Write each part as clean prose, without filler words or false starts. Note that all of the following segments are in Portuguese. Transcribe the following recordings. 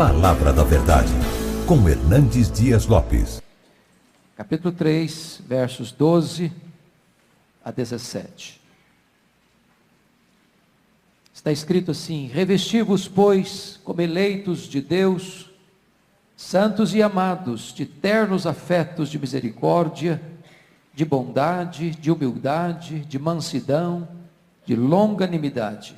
Palavra da Verdade, com Hernandes Dias Lopes. Capítulo 3, versos 12 a 17. Está escrito assim: revesti-vos, pois, como eleitos de Deus, santos e amados, de ternos afetos de misericórdia, de bondade, de humildade, de mansidão, de longanimidade.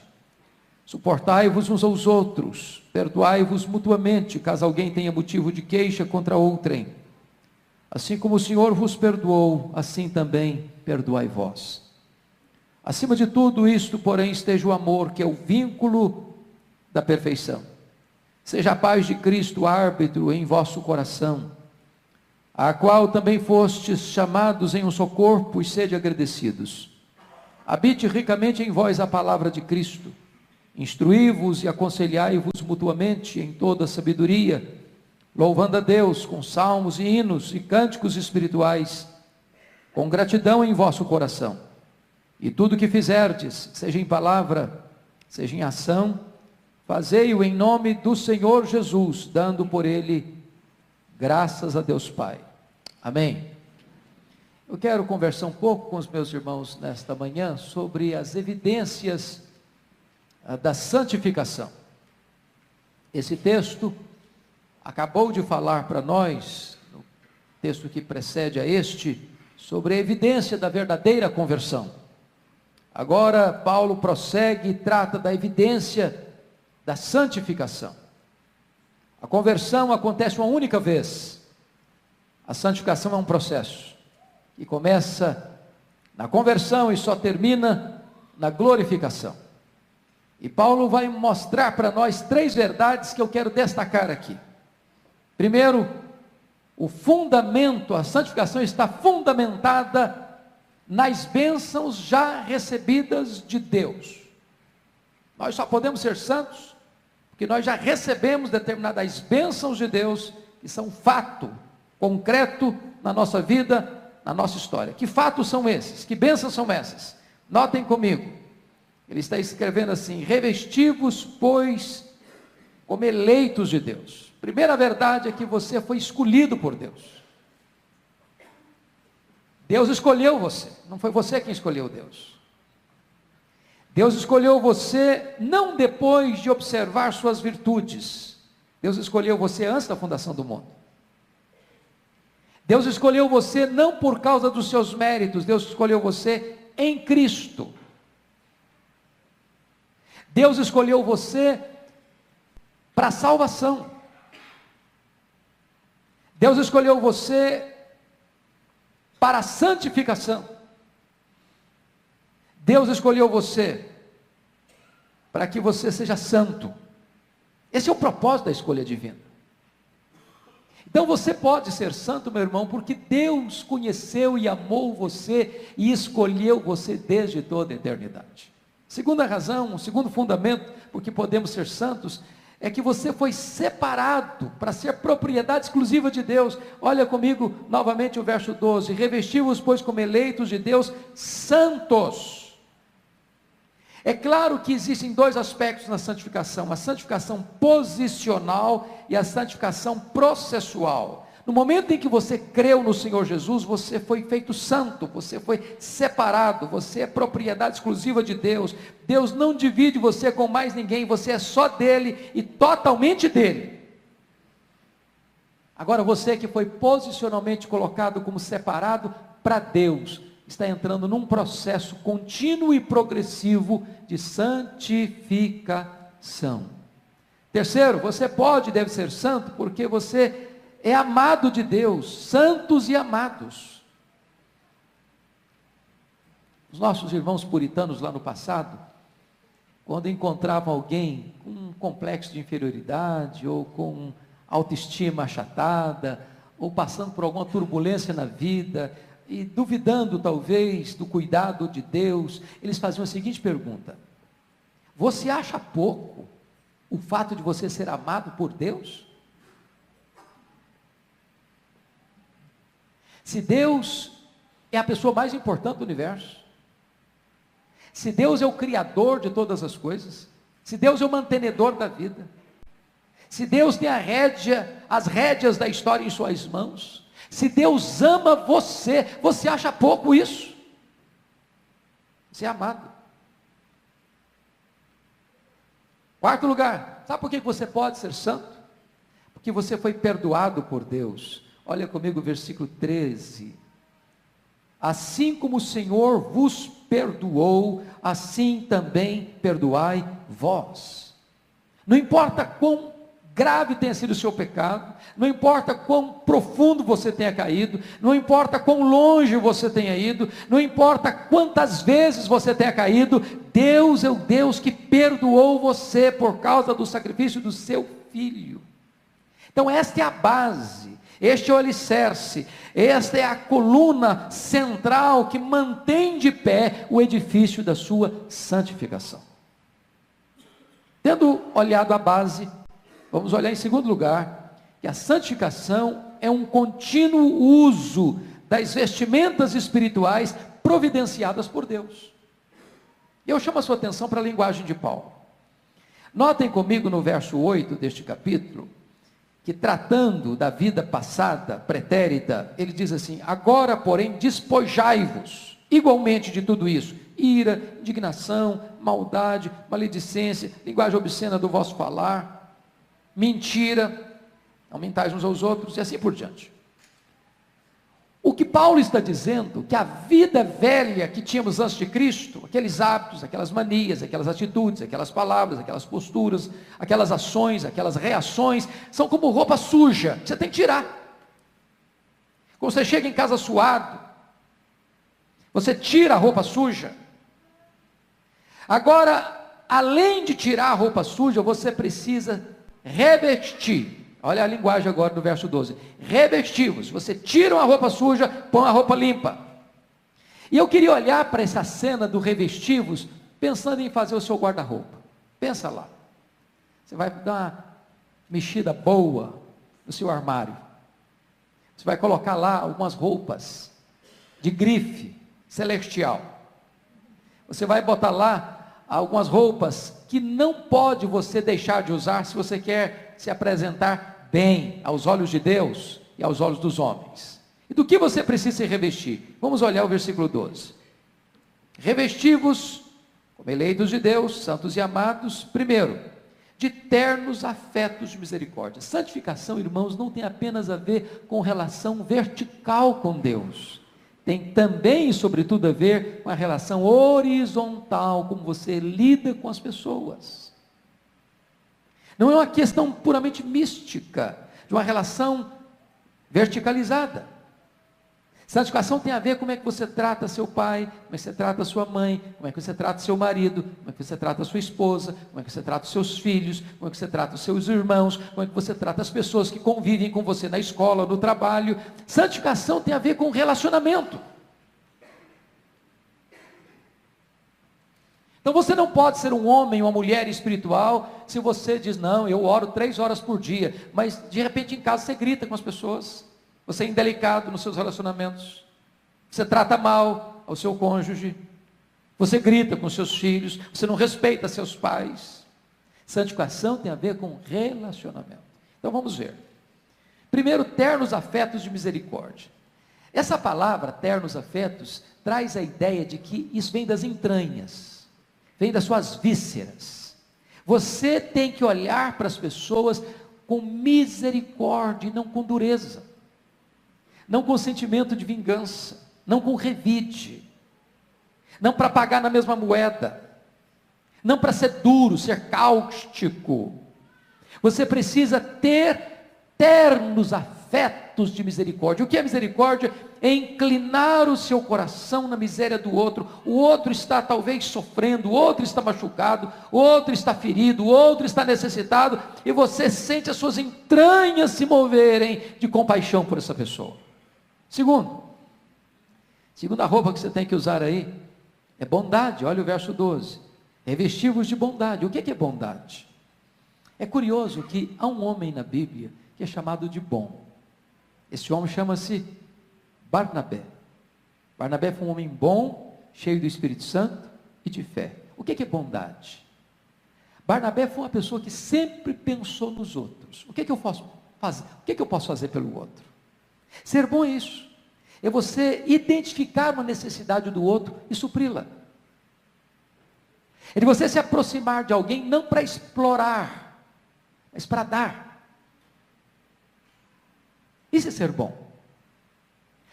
Suportai-vos uns aos outros, perdoai-vos mutuamente, caso alguém tenha motivo de queixa contra outrem. Assim como o Senhor vos perdoou, assim também perdoai vós. Acima de tudo isto, porém, esteja o amor, que é o vínculo da perfeição. Seja a paz de Cristo árbitro em vosso coração, a qual também fostes chamados em um só corpo, e sede agradecidos. Habite ricamente em vós a palavra de Cristo. Instruí-vos e aconselhai-vos mutuamente em toda sabedoria, louvando a Deus com salmos e hinos e cânticos espirituais, com gratidão em vosso coração. E tudo que fizerdes, seja em palavra, seja em ação, fazei-o em nome do Senhor Jesus, dando por ele graças a Deus Pai. Amém. Eu quero conversar um pouco com os meus irmãos nesta manhã sobre as evidências da santificação. Esse texto acabou de falar para nós, no texto que precede a este, sobre a evidência da verdadeira conversão. Agora Paulo prossegue e trata da evidência da santificação. A conversão acontece uma única vez. A santificação é um processo que começa na conversão e só termina na glorificação. E Paulo vai mostrar para nós três verdades que eu quero destacar aqui. Primeiro, o fundamento, a santificação está fundamentada nas bênçãos já recebidas de Deus. Nós só podemos ser santos porque nós já recebemos determinadas bênçãos de Deus, que são fato concreto na nossa vida, na nossa história. Que fatos são esses? Que bênçãos são essas? Notem comigo. Ele está escrevendo assim: revesti-vos, pois, como eleitos de Deus. Primeira verdade é que você foi escolhido por Deus. Deus escolheu você, não foi você quem escolheu Deus. Deus escolheu você não depois de observar suas virtudes. Deus escolheu você antes da fundação do mundo. Deus escolheu você não por causa dos seus méritos, Deus escolheu você em Cristo. Deus escolheu você para a salvação. Deus escolheu você para a santificação. Deus escolheu você para que você seja santo. Esse é o propósito da escolha divina. Então você pode ser santo, meu irmão, porque Deus conheceu e amou você e escolheu você desde toda a eternidade. Segunda razão, o segundo fundamento porque podemos ser santos, é que você foi separado para ser propriedade exclusiva de Deus. Olha comigo novamente o verso 12: revesti-vos, pois, como eleitos de Deus, santos. É claro que existem dois aspectos na santificação: a santificação posicional e a santificação processual. No momento em que você creu no Senhor Jesus, você foi feito santo, você foi separado, você é propriedade exclusiva de Deus. Deus não divide você com mais ninguém, você é só dele e totalmente dele. Agora você que foi posicionalmente colocado como separado para Deus, está entrando num processo contínuo e progressivo de santificação. Terceiro, você pode e deve ser santo porque você é amado de Deus, santos e amados. Os nossos irmãos puritanos lá no passado, quando encontravam alguém com um complexo de inferioridade, ou com autoestima achatada, ou passando por alguma turbulência na vida, e duvidando talvez do cuidado de Deus, eles faziam a seguinte pergunta: você acha pouco o fato de você ser amado por Deus? Se Deus é a pessoa mais importante do universo, se Deus é o criador de todas as coisas, se Deus é o mantenedor da vida, Se Deus tem as rédeas da história em suas mãos, se Deus ama você, você acha pouco isso? Você é amado. Quarto lugar, sabe por que você pode ser santo? Porque você foi perdoado por Deus. Olha comigo o versículo 13. Assim como o Senhor vos perdoou, assim também perdoai vós. Não importa quão grave tenha sido o seu pecado, não importa quão profundo você tenha caído, não importa quão longe você tenha ido, não importa quantas vezes você tenha caído, Deus é o Deus que perdoou você por causa do sacrifício do seu Filho. Então esta é a base, este é o alicerce, esta é a coluna central que mantém de pé o edifício da sua santificação. Tendo olhado a base, vamos olhar em segundo lugar, que a santificação é um contínuo uso das vestimentas espirituais providenciadas por Deus. Eu chamo a sua atenção para a linguagem de Paulo. Notem comigo no verso 8 deste capítulo, que tratando da vida passada, pretérita, ele diz assim: agora, porém, despojai-vos igualmente de tudo isso: ira, indignação, maldade, maledicência, linguagem obscena do vosso falar, mentira, aumentais uns aos outros, e assim por diante. O que Paulo está dizendo, que a vida velha que tínhamos antes de Cristo, aqueles hábitos, aquelas manias, aquelas atitudes, aquelas palavras, aquelas posturas, aquelas ações, aquelas reações, são como roupa suja, que você tem que tirar. Quando você chega em casa suado, você tira a roupa suja. Agora, além de tirar a roupa suja, você precisa revestir. Olha a linguagem agora do verso 12. Revestivos. Você tira uma roupa suja, põe a roupa limpa. E eu queria olhar para essa cena do revestivos, pensando em fazer o seu guarda-roupa. Pensa lá. Você vai dar uma mexida boa no seu armário. Você vai colocar lá algumas roupas de grife celestial. Você vai botar lá algumas roupas que não pode você deixar de usar se você quer se apresentar bem aos olhos de Deus e aos olhos dos homens. E do que você precisa se revestir? Vamos olhar o versículo 12. Revesti-vos como eleitos de Deus, santos e amados, primeiro, de ternos afetos de misericórdia. Santificação, irmãos, não tem apenas a ver com relação vertical com Deus. Tem também, sobretudo, a ver com a relação horizontal, como você lida com as pessoas. Não é uma questão puramente mística, de uma relação verticalizada. Santificação tem a ver com como é que você trata seu pai, como é que você trata sua mãe, como é que você trata seu marido, como é que você trata sua esposa, como é que você trata os seus filhos, como é que você trata os seus irmãos, como é que você trata as pessoas que convivem com você na escola, no trabalho. Santificação tem a ver com relacionamento. Então você não pode ser um homem, uma mulher espiritual, se você diz: não, eu oro 3 horas por dia, mas de repente em casa você grita com as pessoas, você é indelicado nos seus relacionamentos, você trata mal ao seu cônjuge, você grita com seus filhos, você não respeita seus pais. Santificação tem a ver com relacionamento. Então vamos ver. Primeiro, ternos afetos de misericórdia. Essa palavra, ternos afetos, traz a ideia de que isso vem das entranhas, vem das suas vísceras. Você tem que olhar para as pessoas com misericórdia e não com dureza, não com sentimento de vingança, não com revide, não para pagar na mesma moeda, não para ser duro, ser cáustico. Você precisa ter ternos afetos de misericórdia. O que é misericórdia? É inclinar o seu coração na miséria do outro. O outro está talvez sofrendo, o outro está machucado, o outro está ferido, o outro está necessitado, e você sente as suas entranhas se moverem de compaixão por essa pessoa. Segunda roupa que você tem que usar aí é bondade. Olha o verso 12. Revesti-vos de bondade. O que é bondade? É curioso que há um homem na Bíblia que é chamado de bom. Esse homem chama-se Barnabé. Barnabé foi um homem bom, cheio do Espírito Santo e de fé. O que é bondade? Barnabé foi uma pessoa que sempre pensou nos outros. O que eu posso fazer? O que eu posso fazer pelo outro? Ser bom é isso. É você identificar uma necessidade do outro e supri-la. É de você se aproximar de alguém não para explorar, mas para dar. Isso é ser bom.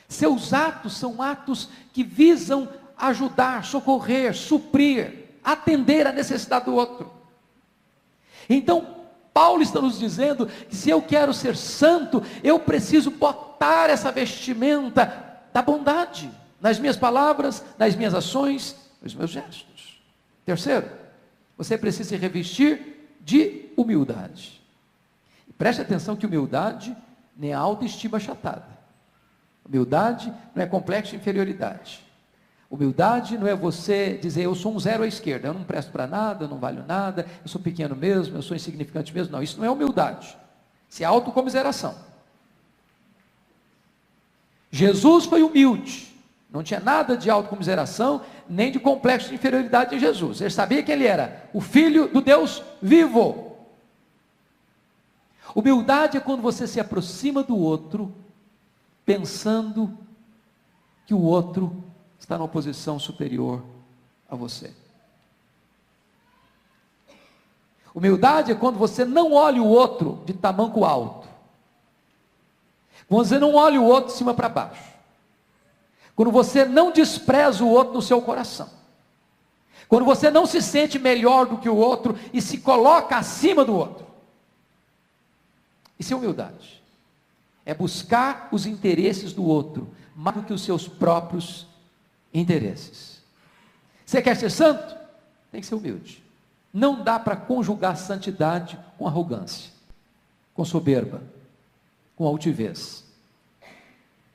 Seus atos são atos que visam ajudar, socorrer, suprir, atender a necessidade do outro. Então, Paulo está nos dizendo que se eu quero ser santo, eu preciso botar essa vestimenta da bondade, nas minhas palavras, nas minhas ações, nos meus gestos. Terceiro, você precisa se revestir de humildade. Preste atenção que humildade não é autoestima achatada. Humildade não é complexo de inferioridade. Humildade não é você dizer, eu sou um zero à esquerda, eu não presto para nada, eu não valho nada, eu sou pequeno mesmo, eu sou insignificante mesmo. Não, isso não é humildade. Isso é autocomiseração. Jesus foi humilde. Não tinha nada de autocomiseração, nem de complexo de inferioridade em Jesus. Ele sabia que ele era o Filho do Deus vivo. Humildade é quando você se aproxima do outro, pensando que o outro está numa posição superior a você. Humildade é quando você não olha o outro de tamanco alto. Quando você não olha o outro de cima para baixo. Quando você não despreza o outro no seu coração. Quando você não se sente melhor do que o outro e se coloca acima do outro. Isso é humildade. É buscar os interesses do outro, mais do que os seus próprios interesses. Você quer ser santo? Tem que ser humilde. Não dá para conjugar santidade com arrogância, com soberba, com altivez.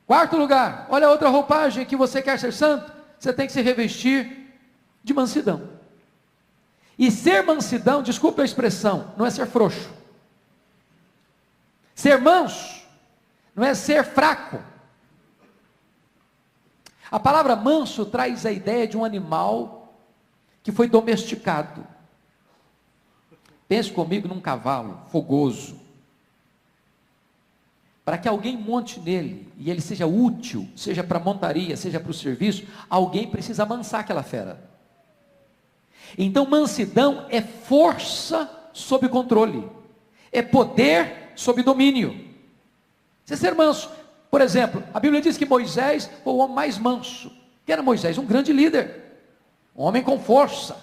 Quarto lugar, olha a outra roupagem que você quer ser santo, você tem que se revestir de mansidão. E ser mansidão, desculpe a expressão, não é ser frouxo. Ser manso não é ser fraco. A palavra manso traz a ideia de um animal que foi domesticado. Pense comigo num cavalo fogoso. Para que alguém monte nele, e ele seja útil, seja para montaria, seja para o serviço, alguém precisa amansar aquela fera. Então mansidão é força sob controle, é poder sob domínio. Você ser manso. Por exemplo, a Bíblia diz que Moisés foi o homem mais manso. Quem era Moisés? Um grande líder, um homem com força,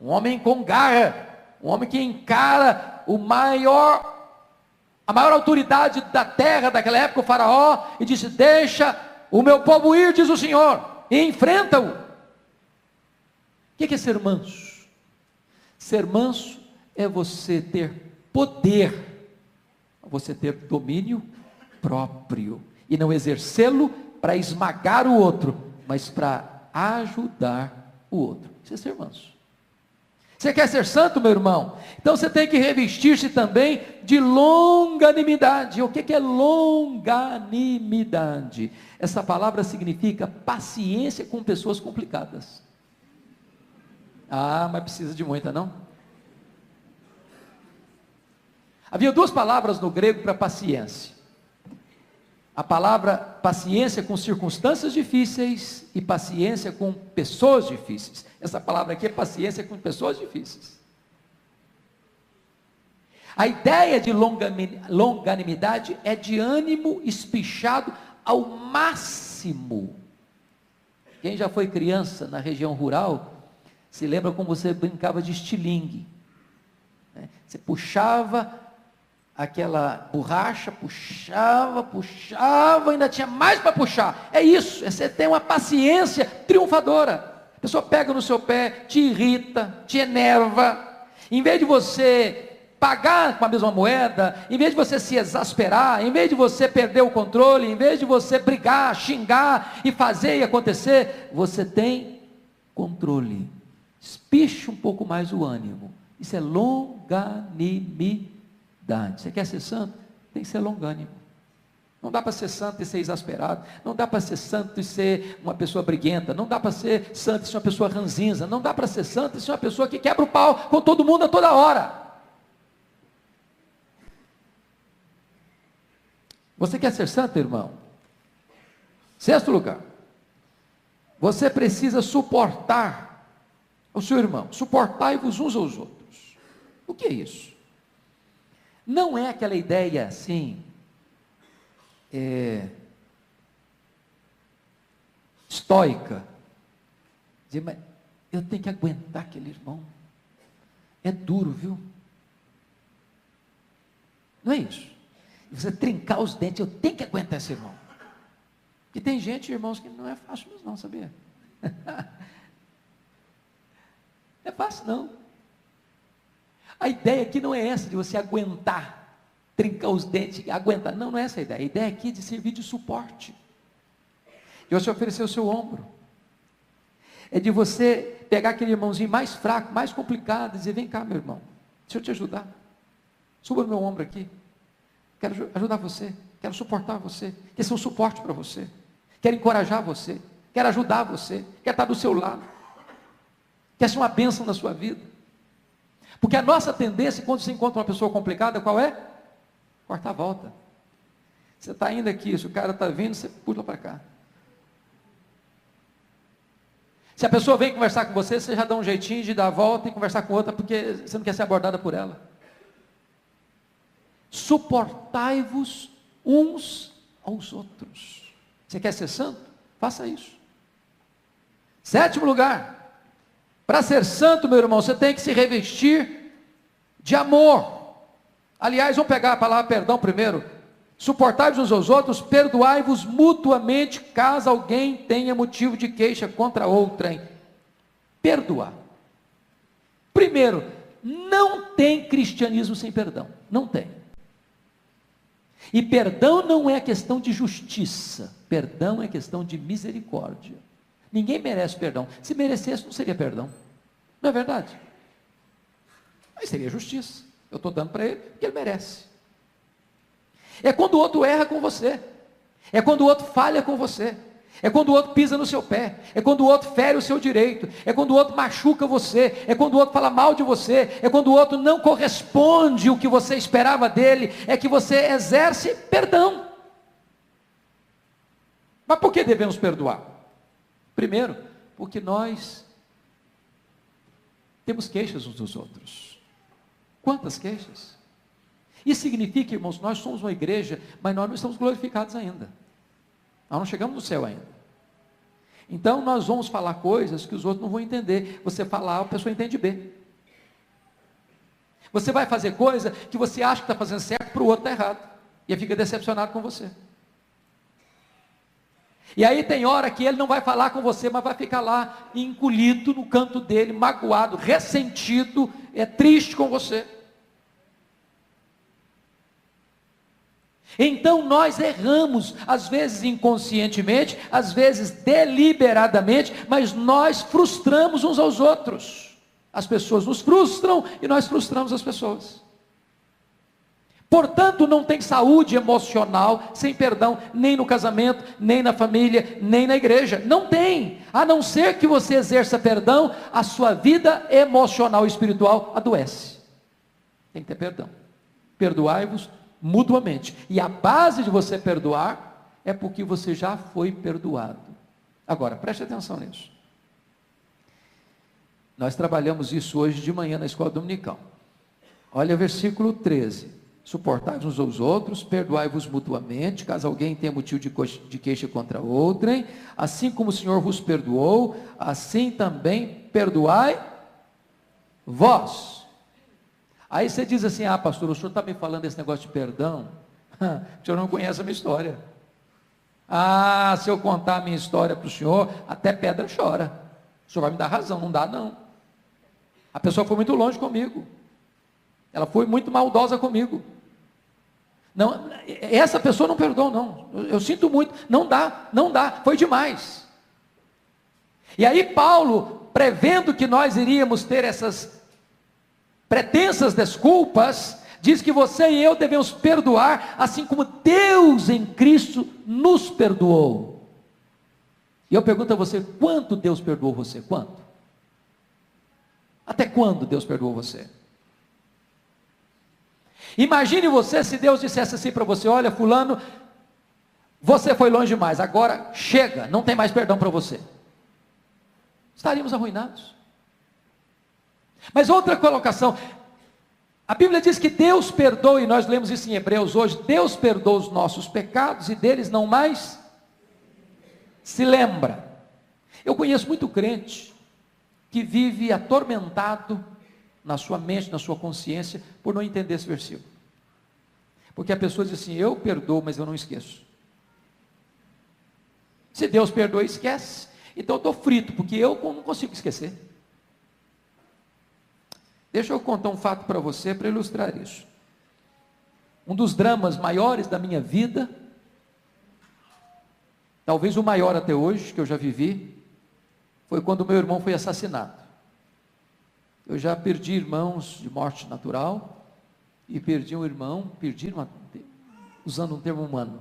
um homem com garra, um homem que encara a maior autoridade da terra daquela época, o faraó, e disse, deixa o meu povo ir, diz o Senhor, e enfrenta-o. O que é ser manso? Ser manso é você ter poder, você ter domínio próprio, e não exercê-lo para esmagar o outro, mas para ajudar o outro. Isso é ser manso. Você quer ser santo, meu irmão? Então você tem que revestir-se também de longanimidade. O que é longanimidade? Essa palavra significa paciência com pessoas complicadas. Ah, mas precisa de muita, não? Havia duas palavras no grego para paciência. A palavra paciência com circunstâncias difíceis e paciência com pessoas difíceis. Essa palavra aqui é paciência com pessoas difíceis. A ideia de longanimidade é de ânimo espichado ao máximo. Quem já foi criança na região rural, se lembra como você brincava de estilingue. Você puxava aquela borracha, puxava, ainda tinha mais para puxar. É isso, você tem uma paciência triunfadora. A pessoa pega no seu pé, te irrita, te enerva. Em vez de você pagar com a mesma moeda, em vez de você se exasperar, em vez de você perder o controle, em vez de você brigar, xingar e fazer e acontecer, você tem controle. Espicha um pouco mais o ânimo. Isso é longanimidade. Você quer ser santo? Tem que ser longânimo. Não dá para ser santo e ser exasperado. Não dá para ser santo e ser uma pessoa briguenta. Não dá para ser santo e ser uma pessoa ranzinza. Não dá para ser santo e ser uma pessoa que quebra o pau com todo mundo a toda hora. Você quer ser santo, irmão? Sexto lugar. Você precisa suportar o seu irmão. Suportai-vos uns aos outros. O que é isso? Não é aquela ideia assim, estoica, dizer, mas eu tenho que aguentar aquele irmão, é duro, viu? Não é isso. Você trincar os dentes, eu tenho que aguentar esse irmão. Porque tem gente, irmãos, que não é fácil mesmo não, sabia? Não é fácil não. A ideia aqui não é essa de você aguentar, trincar os dentes, aguentar. Não, não é essa a ideia. A ideia aqui é de servir de suporte. De você oferecer o seu ombro. É de você pegar aquele irmãozinho mais fraco, mais complicado, e dizer, vem cá, meu irmão, deixa eu te ajudar. Suba no meu ombro aqui. Quero ajudar você. Quero suportar você. Quero ser um suporte para você. Quero encorajar você. Quero ajudar você. Quero estar do seu lado. Quero ser uma bênção na sua vida. Porque a nossa tendência, quando você encontra uma pessoa complicada, qual é? Cortar a volta. Você está indo aqui, se o cara está vindo, você pula para cá. Se a pessoa vem conversar com você, você já dá um jeitinho de dar a volta e conversar com outra, porque você não quer ser abordada por ela. Suportai-vos uns aos outros. Você quer ser santo? Faça isso. Sétimo lugar. Para ser santo, meu irmão, você tem que se revestir de amor. Aliás, vamos pegar a palavra perdão primeiro. Suportai-vos uns aos outros, perdoai-vos mutuamente, caso alguém tenha motivo de queixa contra outrem. Perdoar. Primeiro, não tem cristianismo sem perdão. Não tem. E perdão não é questão de justiça. Perdão é questão de misericórdia. Ninguém merece perdão. Se merecesse, não seria perdão. Não é verdade? Aí seria justiça. Eu estou dando para ele porque ele merece. É quando o outro erra com você. É quando o outro falha com você. É quando o outro pisa no seu pé. É quando o outro fere o seu direito. É quando o outro machuca você. É quando o outro fala mal de você. É quando o outro não corresponde o que você esperava dele. É que você exerce perdão. Mas por que devemos perdoar? Primeiro, porque nós temos queixas uns dos outros. Quantas queixas? Isso significa, irmãos, nós somos uma igreja, mas nós não estamos glorificados ainda. Nós não chegamos no céu ainda. Então nós vamos falar coisas que os outros não vão entender. Você falar, a pessoa entende bem. Você vai fazer coisa que você acha que está fazendo certo, para o outro está errado. E ele fica decepcionado com você. E aí tem hora que ele não vai falar com você, mas vai ficar lá encolhido no canto dele, magoado, ressentido, triste com você. Então nós erramos, às vezes inconscientemente, às vezes deliberadamente, mas nós frustramos uns aos outros. As pessoas nos frustram e nós frustramos as pessoas. Portanto, não tem saúde emocional sem perdão, nem no casamento, nem na família, nem na igreja. Não tem. A não ser que você exerça perdão, a sua vida emocional e espiritual adoece. Tem que ter perdão. Perdoai-vos mutuamente. E a base de você perdoar é porque você já foi perdoado. Agora, preste atenção nisso. Nós trabalhamos isso hoje de manhã na escola dominical. Olha o versículo 13. Suportai-vos uns aos outros, perdoai-vos mutuamente, caso alguém tenha motivo de queixa contra outrem, assim como o Senhor vos perdoou, assim também perdoai vós. Aí você diz assim, pastor, o senhor está me falando desse negócio de perdão? O senhor não conhece a minha história. Se eu contar a minha história para o senhor, até pedra chora. O senhor vai me dar razão, não dá não. A pessoa foi muito longe comigo. Ela foi muito maldosa comigo. Não, essa pessoa não perdoou, não. Eu sinto muito. Não dá, foi demais. E aí Paulo, prevendo que nós iríamos ter essas pretensas desculpas, diz que você e eu devemos perdoar, assim como Deus em Cristo nos perdoou. E eu pergunto a você, quanto Deus perdoou você? Quanto? Até quando Deus perdoou você? Imagine você se Deus dissesse assim para você: olha, fulano, você foi longe demais, agora chega, não tem mais perdão para você. Estaríamos arruinados. Mas outra colocação, a Bíblia diz que Deus perdoa, e nós lemos isso em Hebreus hoje, Deus perdoa os nossos pecados e deles não mais se lembra. Eu conheço muito crente que vive atormentado na sua mente, na sua consciência, por não entender esse versículo. Porque a pessoa diz assim: eu perdoo, mas eu não esqueço. Se Deus perdoa, esquece. Então eu estou frito, porque eu não consigo esquecer. Deixa eu contar um fato para você, para ilustrar isso. Um dos dramas maiores da minha vida, talvez o maior até hoje, que eu já vivi, foi quando meu irmão foi assassinado. Eu já perdi irmãos de morte natural, e perdi um irmão, usando um termo humano,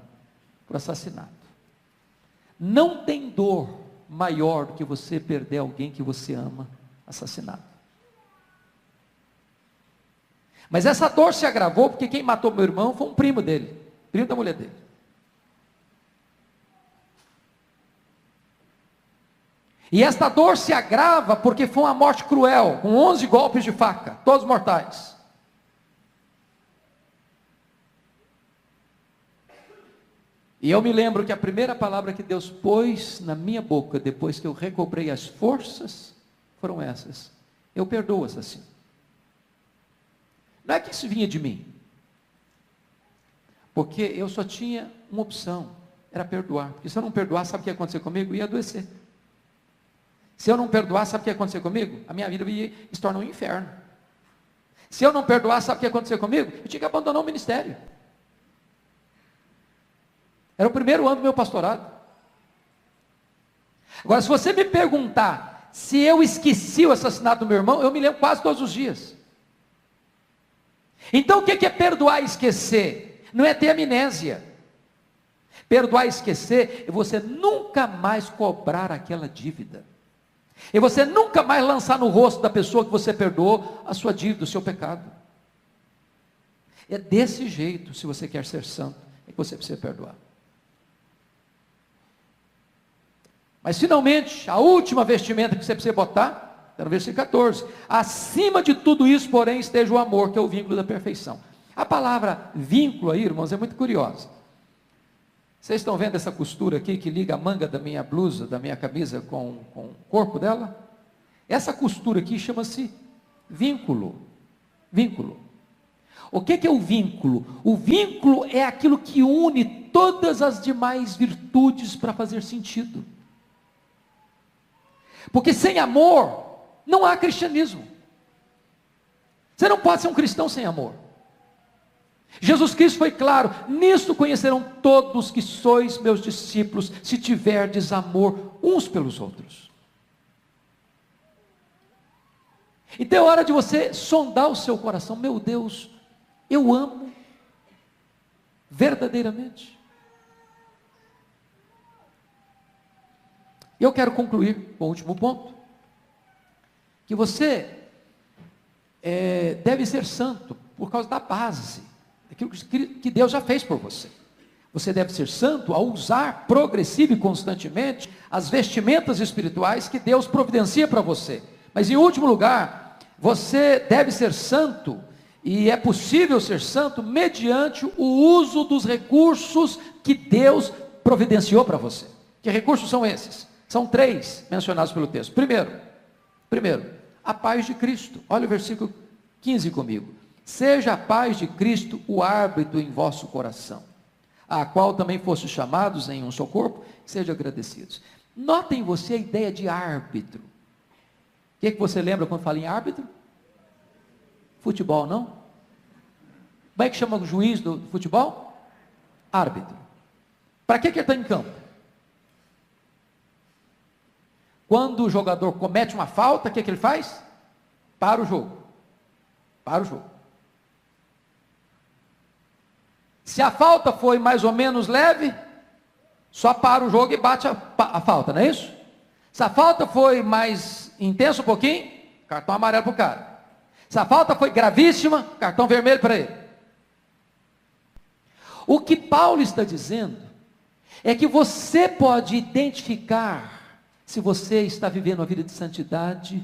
por assassinato. Não tem dor maior do que você perder alguém que você ama, assassinado. Mas essa dor se agravou porque quem matou meu irmão foi um primo dele, primo da mulher dele. E esta dor se agrava porque foi uma morte cruel, com 11 golpes de faca, todos mortais. E eu me lembro que a primeira palavra que Deus pôs na minha boca, depois que eu recobrei as forças, foram essas: eu perdoo o assassino. Não é que isso vinha de mim, porque eu só tinha uma opção, era perdoar. Porque se eu não perdoar, sabe o que ia acontecer comigo? Ia adoecer. Se eu não perdoar, sabe o que ia acontecer comigo? A minha vida ia se tornar um inferno. Se eu não perdoar, sabe o que ia acontecer comigo? Eu tinha que abandonar o ministério. Era o primeiro ano do meu pastorado. Agora, se você me perguntar se eu esqueci o assassinato do meu irmão, eu me lembro quase todos os dias. Então o que é perdoar e esquecer? Não é ter amnésia. Perdoar e esquecer é você nunca mais cobrar aquela dívida. E você nunca mais lançar no rosto da pessoa que você perdoou a sua dívida, o seu pecado. É desse jeito, se você quer ser santo, é que você precisa perdoar. Mas finalmente, a última vestimenta que você precisa botar, está no versículo 14. Acima de tudo isso, porém, esteja o amor, que é o vínculo da perfeição. A palavra vínculo aí, irmãos, é muito curiosa. Vocês estão vendo essa costura aqui que liga a manga da minha blusa, da minha camisa com o corpo dela? Essa costura aqui chama-se vínculo. Vínculo. O que é o vínculo? O vínculo é aquilo que une todas as demais virtudes para fazer sentido. Porque sem amor não há cristianismo. Você não pode ser um cristão sem amor. Jesus Cristo foi claro: nisto conhecerão todos que sois meus discípulos, se tiverdes amor uns pelos outros. Então é hora de você sondar o seu coração. Meu Deus, eu amo verdadeiramente. E eu quero concluir com o último ponto, que você deve ser santo por causa da base, daquilo que Deus já fez por você. Você deve ser santo ao usar progressivo e constantemente as vestimentas espirituais que Deus providencia para você. Mas em último lugar, você deve ser santo, e é possível ser santo mediante o uso dos recursos que Deus providenciou para você. Que recursos são esses? São 3 mencionados pelo texto. Primeiro, a paz de Cristo. Olha o versículo 15 comigo. Seja a paz de Cristo o árbitro em vosso coração, a qual também foste chamados em um só corpo, sejam agradecidos. Notem você a ideia de árbitro. O que você lembra quando fala em árbitro? Futebol, não? Como é que chama o juiz do futebol? Árbitro. Para que ele está em campo? Quando o jogador comete uma falta, o que ele faz? Para o jogo. Para o jogo. Se a falta foi mais ou menos leve, só para o jogo e bate a falta, não é isso? Se a falta foi mais intensa um pouquinho, cartão amarelo para o cara. Se a falta foi gravíssima, cartão vermelho para ele. O que Paulo está dizendo é que você pode identificar se você está vivendo uma vida de santidade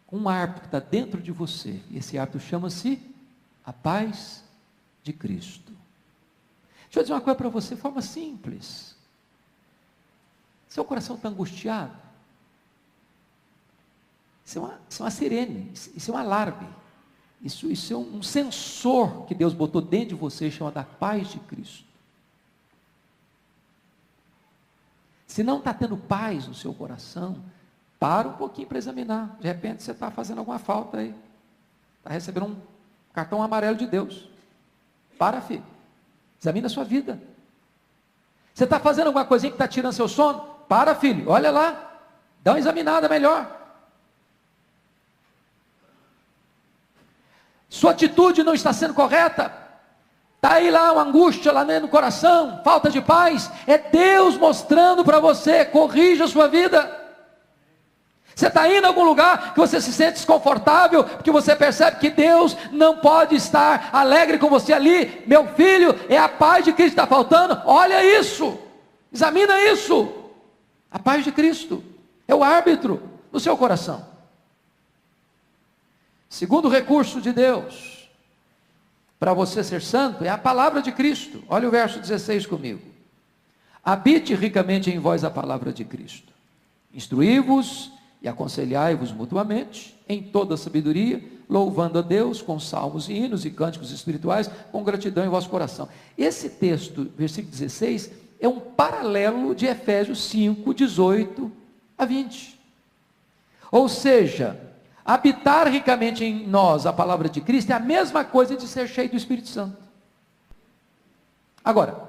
com um hábito que está dentro de você. E esse hábito chama-se a paz de Cristo. Deixa eu dizer uma coisa para você, de forma simples. Seu coração está angustiado? Isso é uma sirene, isso é um alarme. Isso é um sensor que Deus botou dentro de você, chamado a paz de Cristo. Se não está tendo paz no seu coração, para um pouquinho para examinar. De repente você está fazendo alguma falta aí. Está recebendo um cartão amarelo de Deus. Para, filho. Examina a sua vida. Você está fazendo alguma coisinha que está tirando seu sono? Para, filho. Olha lá. Dá uma examinada melhor. Sua atitude não está sendo correta. Está aí lá uma angústia lá no coração, falta de paz. É Deus mostrando para você, corrija a sua vida. Você está indo a algum lugar que você se sente desconfortável, porque você percebe que Deus não pode estar alegre com você ali. Meu filho, é a paz de Cristo que está faltando. Olha isso, examina isso. A paz de Cristo é o árbitro no seu coração. Segundo recurso de Deus para você ser santo é a palavra de Cristo. Olha o verso 16 comigo. Habite ricamente em vós a palavra de Cristo. Instruí-vos e aconselhai-vos mutuamente em toda sabedoria, louvando a Deus com salmos e hinos e cânticos espirituais, com gratidão em vosso coração. Esse texto, versículo 16, é um paralelo de Efésios 5, 18 a 20. Ou seja, habitar ricamente em nós a palavra de Cristo é a mesma coisa de ser cheio do Espírito Santo. Agora,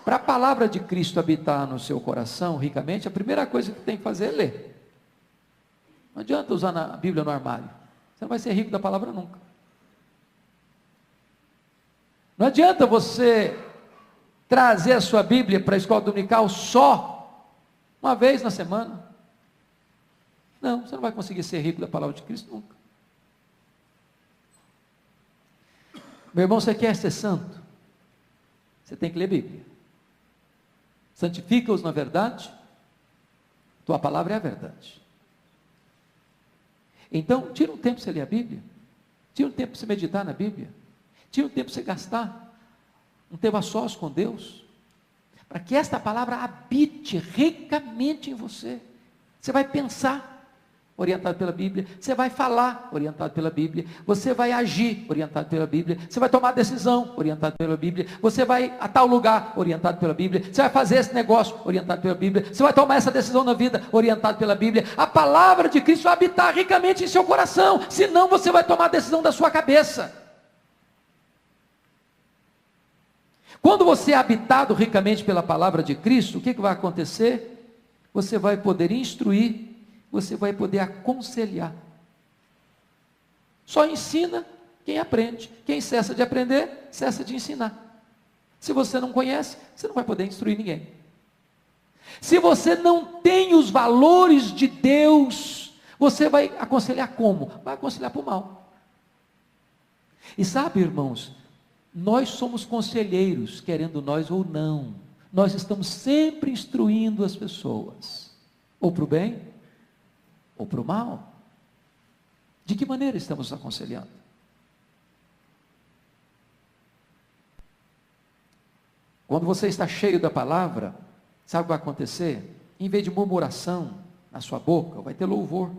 para a palavra de Cristo habitar no seu coração ricamente, a primeira coisa que tem que fazer é ler. Não adianta usar a Bíblia no armário. Você não vai ser rico da palavra nunca. Não adianta você trazer a sua Bíblia para a escola dominical só uma vez na semana. Não, você não vai conseguir ser rico da palavra de Cristo nunca. Meu irmão, você quer ser santo? Você tem que ler Bíblia. Santifica-os na verdade. Tua palavra é a verdade. Então, tira um tempo para você ler a Bíblia. Tira um tempo para você meditar na Bíblia. Tira um tempo para você gastar um tempo a sós com Deus. Para que esta palavra habite ricamente em você. Você vai pensar orientado pela Bíblia, você vai falar orientado pela Bíblia, você vai agir orientado pela Bíblia, você vai tomar decisão orientado pela Bíblia, você vai a tal lugar orientado pela Bíblia, você vai fazer esse negócio orientado pela Bíblia, você vai tomar essa decisão na vida orientado pela Bíblia. A palavra de Cristo vai habitar ricamente em seu coração, senão você vai tomar a decisão da sua cabeça. Quando você é habitado ricamente pela palavra de Cristo, o que vai acontecer? Você vai poder instruir, você vai poder aconselhar. Só ensina quem aprende. Quem cessa de aprender, cessa de ensinar. Se você não conhece, você não vai poder instruir ninguém. Se você não tem os valores de Deus, você vai aconselhar como? Vai aconselhar para o mal. E sabe, irmãos, nós somos conselheiros, querendo nós ou não. Nós estamos sempre instruindo as pessoas, ou para o bem, ou para o mal. De que maneira estamos aconselhando? Quando você está cheio da palavra, sabe o que vai acontecer? Em vez de murmuração na sua boca, vai ter louvor.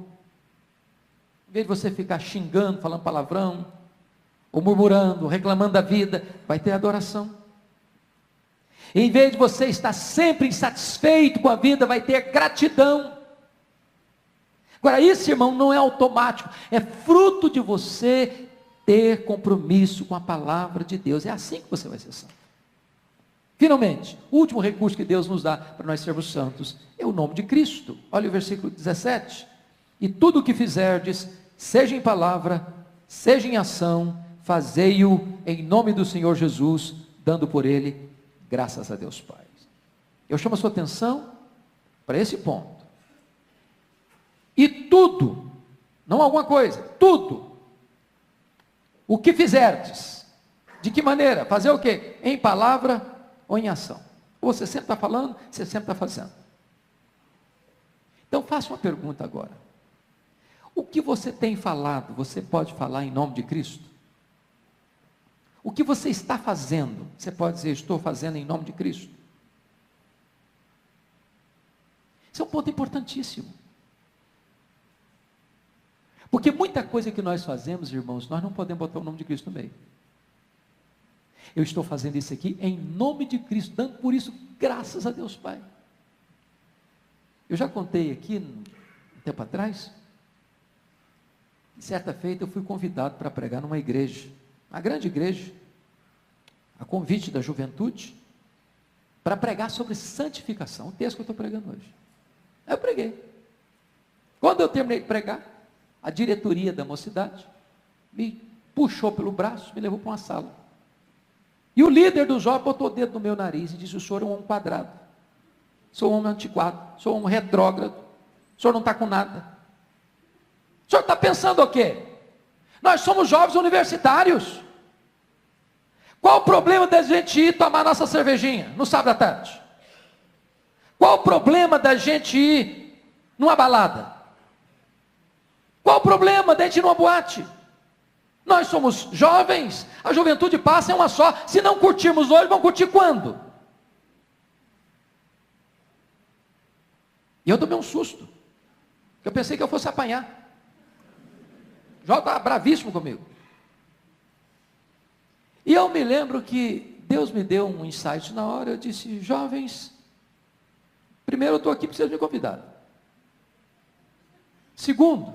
Em vez de você ficar xingando, falando palavrão, ou murmurando, reclamando da vida, vai ter adoração. Em vez de você estar sempre insatisfeito com a vida, vai ter gratidão. Agora, isso, irmão, não é automático, é fruto de você ter compromisso com a palavra de Deus. É assim que você vai ser santo. Finalmente, o último recurso que Deus nos dá para nós sermos santos é o nome de Cristo. Olha o versículo 17. E tudo o que fizerdes, seja em palavra, seja em ação, fazei-o em nome do Senhor Jesus, dando por ele graças a Deus Pai. Eu chamo a sua atenção para esse ponto. E tudo, não alguma coisa, tudo, o que fizerdes, de que maneira? Fazer o quê? Em palavra ou em ação. Ou você sempre está falando, você sempre está fazendo. Então faça uma pergunta agora. O que você tem falado, você pode falar em nome de Cristo? O que você está fazendo, você pode dizer, estou fazendo em nome de Cristo? Isso é um ponto importantíssimo. Porque muita coisa que nós fazemos, irmãos, nós não podemos botar o nome de Cristo no meio. Eu estou fazendo isso aqui em nome de Cristo, dando por isso graças a Deus Pai. Eu já contei aqui, um tempo atrás, certa feita eu fui convidado para pregar numa igreja, uma grande igreja, a convite da juventude, para pregar sobre santificação, o texto que eu estou pregando hoje. Aí eu preguei. Quando eu terminei de pregar, a diretoria da mocidade me puxou pelo braço, me levou para uma sala. E o líder do jovem botou o dedo no meu nariz e disse, o senhor é um homem quadrado, sou um homem antiquado, sou um homem retrógrado, o senhor não está com nada. O senhor está pensando o quê? Nós somos jovens universitários. Qual o problema da gente ir tomar nossa cervejinha no sábado à tarde? Qual o problema da gente ir numa balada? Qual o problema da gente ir numa boate? Nós somos jovens, a juventude passa é uma só. Se não curtirmos hoje, vamos curtir quando? E eu tomei um susto. Eu pensei que eu fosse apanhar. Jó estava bravíssimo comigo. E eu me lembro que Deus me deu um insight na hora. Eu disse, jovens, primeiro eu estou aqui porque vocês me convidaram. Segundo,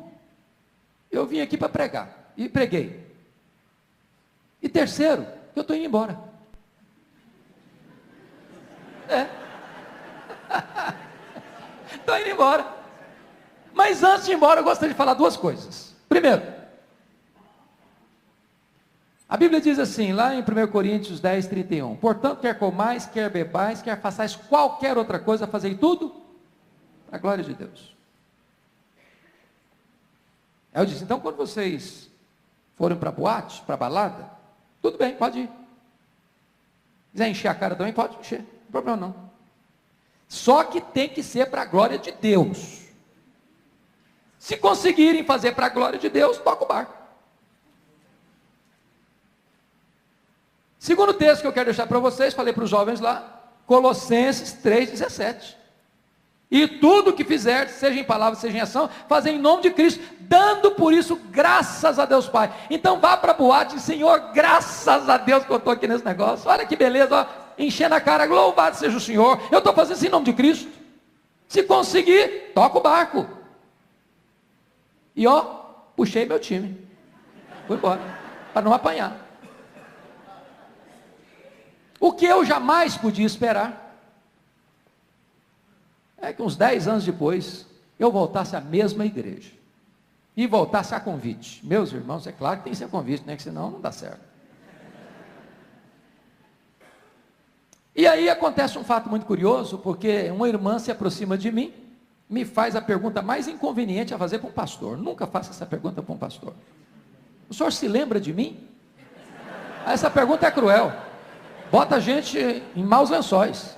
eu vim aqui para pregar. E preguei. E terceiro, eu estou indo embora. Estou indo embora. Mas antes de ir embora, eu gostaria de falar duas coisas. Primeiro, a Bíblia diz assim, lá em 1 Coríntios 10, 31, portanto, quer comais, quer bebais, quer façais qualquer outra coisa, fazei tudo para a glória de Deus. Aí eu disse, então quando vocês forem para boate, para balada, tudo bem, pode ir. Quiser encher a cara também, pode encher, não tem problema não. Só que tem que ser para a glória de Deus. Se conseguirem fazer para a glória de Deus, toca o barco. Segundo texto que eu quero deixar para vocês, falei para os jovens lá, Colossenses 3,17. E tudo que fizer, seja em palavra, seja em ação, fazer em nome de Cristo, dando por isso graças a Deus Pai. Então vá para a boate, Senhor, graças a Deus que eu estou aqui nesse negócio. Olha que beleza, ó, enchendo a cara, louvado seja o Senhor. Eu estou fazendo isso em nome de Cristo. Se conseguir, toca o barco. E ó, puxei meu time. Fui embora, para não apanhar. O que eu jamais podia esperar é que uns 10 anos depois eu voltasse à mesma igreja e voltasse a convite. Meus irmãos, é claro que tem que ser convite, né? Que senão não dá certo. E aí acontece um fato muito curioso, porque uma irmã se aproxima de mim, me faz a pergunta mais inconveniente a fazer para um pastor. Nunca faça essa pergunta para um pastor. O senhor se lembra de mim? Essa pergunta é cruel. Bota a gente em maus lençóis.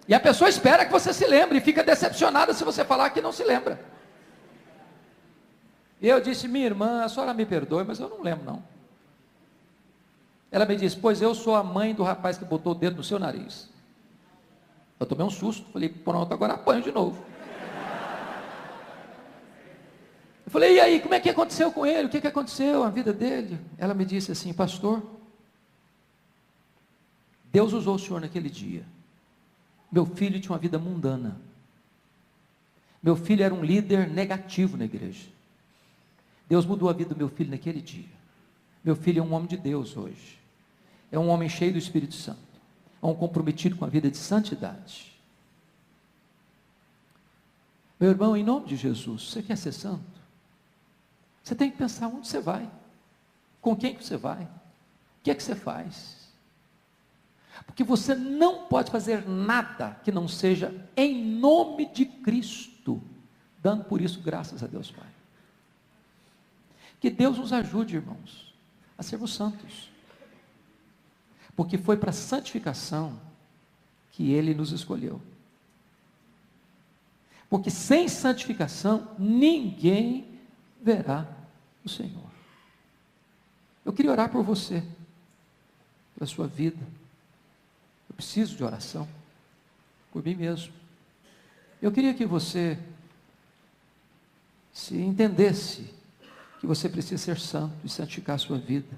E a pessoa espera que você se lembre e fica decepcionada se você falar que não se lembra. E eu disse, minha irmã, a senhora me perdoe, mas eu não lembro não. Ela me disse, pois eu sou a mãe do rapaz que botou o dedo no seu nariz. Eu tomei um susto, falei, pronto, agora apanho de novo. Eu falei, e aí, como é que aconteceu com ele? O que aconteceu na vida dele? Ela me disse assim, pastor, Deus usou o senhor naquele dia. Meu filho tinha uma vida mundana. Meu filho era um líder negativo na igreja. Deus mudou a vida do meu filho naquele dia. Meu filho é um homem de Deus hoje. É um homem cheio do Espírito Santo. É um comprometido com a vida de santidade. Meu irmão, em nome de Jesus, você quer ser santo? Você tem que pensar onde você vai, com quem que você vai, o que é que você faz. Porque você não pode fazer nada que não seja em nome de Cristo, dando por isso graças a Deus Pai. Que Deus nos ajude, irmãos, a sermos santos. Porque foi para a santificação que Ele nos escolheu. Porque sem santificação, ninguém verá o Senhor. Eu queria orar por você, pela sua vida. Eu preciso de oração, por mim mesmo. Eu queria que você se entendesse que você precisa ser santo e santificar a sua vida,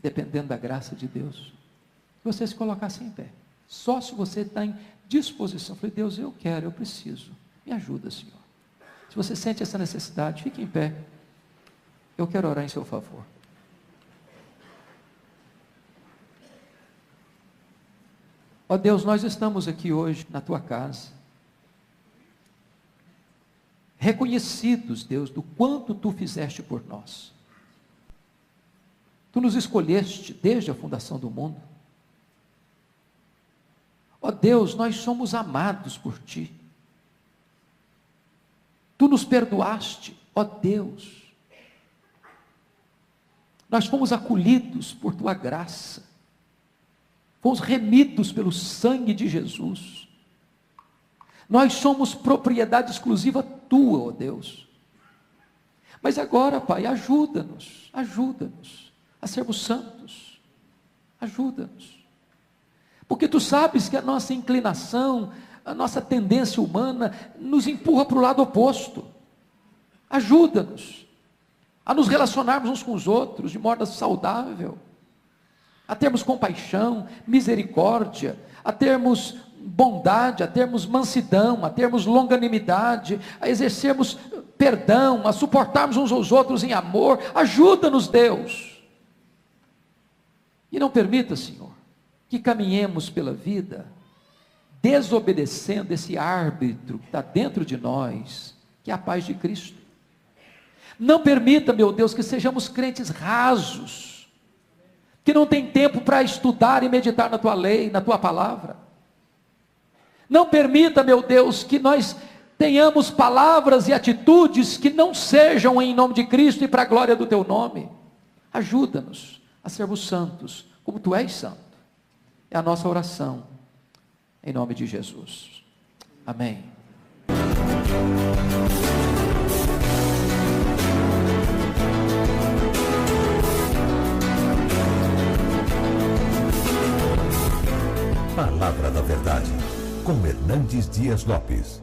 dependendo da graça de Deus. Que você se colocasse em pé. Só se você está em disposição. Eu falei, Deus, eu quero, eu preciso. Me ajuda, Senhor. Se você sente essa necessidade, fique em pé. Eu quero orar em seu favor. Ó Deus, nós estamos aqui hoje na tua casa, reconhecidos, Deus, do quanto tu fizeste por nós. Tu nos escolheste desde a fundação do mundo. Ó Deus, nós somos amados por ti. Tu nos perdoaste, ó Deus. Nós fomos acolhidos por tua graça. Fomos remidos pelo sangue de Jesus. Nós somos propriedade exclusiva tua, ó Deus. Mas agora, Pai, ajuda-nos a sermos santos. Ajuda-nos. Porque tu sabes que a nossa inclinação, a nossa tendência humana nos empurra para o lado oposto. Ajuda-nos a nos relacionarmos uns com os outros de modo saudável, a termos compaixão, misericórdia, a termos bondade, a termos mansidão, a termos longanimidade, a exercermos perdão, a suportarmos uns aos outros em amor. Ajuda-nos, Deus. E não permita, Senhor, que caminhemos pela vida desobedecendo esse árbitro que está dentro de nós, que é a paz de Cristo. Não permita, meu Deus, que sejamos crentes rasos, que não tem tempo para estudar e meditar na tua lei, na tua palavra. Não permita, meu Deus, que nós tenhamos palavras e atitudes que não sejam em nome de Cristo e para a glória do teu nome. Ajuda-nos a sermos santos, como tu és santo. É a nossa oração, em nome de Jesus. Amém. Palavra da Verdade, com Hernandes Dias Lopes.